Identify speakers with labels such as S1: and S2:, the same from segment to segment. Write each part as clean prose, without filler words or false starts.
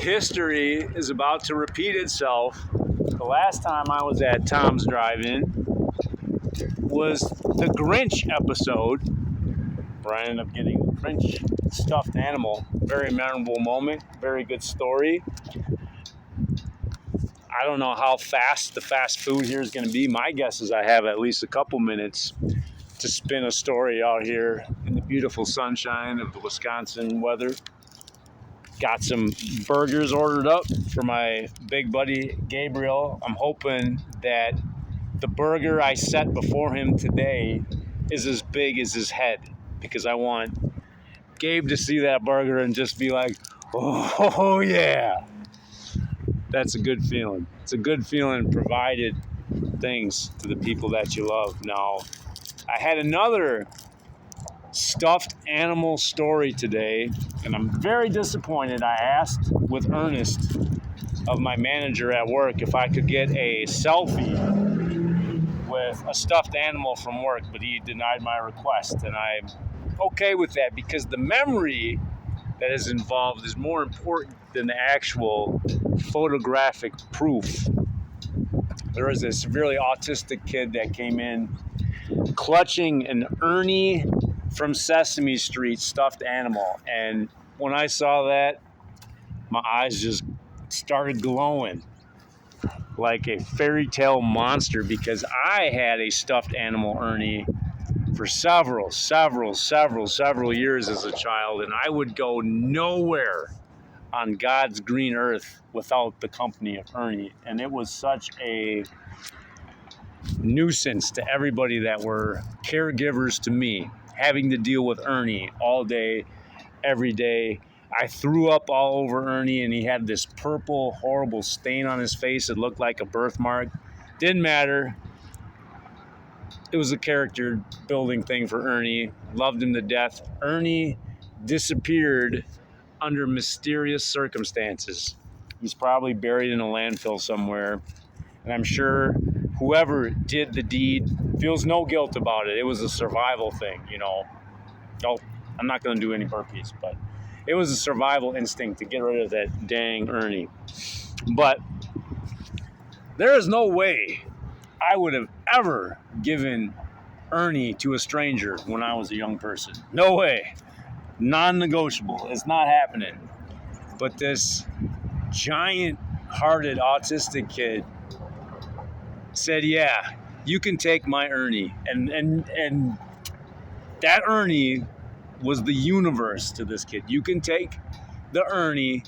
S1: history is about to repeat itself. The last time I was at Tom's Drive-In was the Grinch episode, where I ended up getting the Grinch stuffed animal. Very memorable moment, very good story. I don't know how fast the fast food here is going to be. My guess is I have at least a couple minutes to spin a story out here in the beautiful sunshine of the Wisconsin weather. Got some burgers ordered up for my big buddy Gabriel. I'm hoping that the burger I set before him today is as big as his head, because I want Gabe to see that burger and just be like, oh yeah. That's a good feeling. It's a good feeling, provided things to the people that you love. Now, I had another stuffed animal story today, and I'm very disappointed. I asked with earnest of my manager at work if I could get a selfie with a stuffed animal from work, but he denied my request, and I'm okay with that because the memory that is involved is more important than the actual photographic proof. There was a severely autistic kid that came in clutching an Ernie from Sesame Street stuffed animal, and when I saw that, my eyes just started glowing like a fairy tale monster, because I had a stuffed animal Ernie for several years as a child, and I would go nowhere on God's green earth without the company of Ernie. And it was such a nuisance to everybody that were caregivers to me, having to deal with Ernie all day, every day. I threw up all over Ernie, and he had this purple, horrible stain on his face that looked like a birthmark. Didn't matter. It was a character building thing for Ernie. Loved him to death. Ernie disappeared under mysterious circumstances. He's probably buried in a landfill somewhere. And I'm sure whoever did the deed feels no guilt about it. It was a survival thing, you know. Oh, I'm not going to do any burpees, but it was a survival instinct to get rid of that dang Ernie. But there is no way I would have ever given Ernie to a stranger when I was a young person. No way. Non-negotiable. It's not happening. But this giant-hearted autistic kid said, yeah, you can take my Ernie. And that Ernie was the universe to this kid. You can take the Ernie,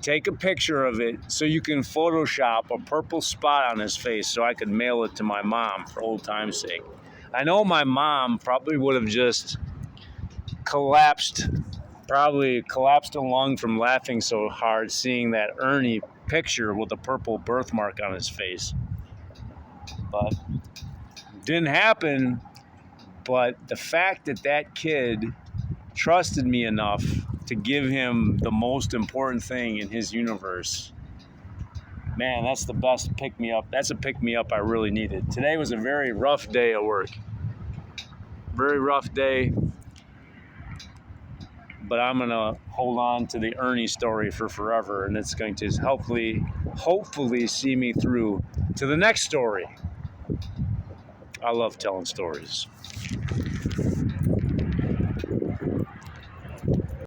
S1: take a picture of it so you can Photoshop a purple spot on his face so I could mail it to my mom for old time's sake. I know my mom probably would have just collapsed a lung from laughing so hard seeing that Ernie picture with a purple birthmark on his face. But it didn't happen. But the fact that that kid trusted me enough to give him the most important thing in his universe, man, that's the best pick-me-up. That's a pick-me-up I really needed. Today was a very rough day at work. Very rough day. But I'm going to hold on to the Ernie story for forever, and it's going to hopefully see me through to the next story. I love telling stories.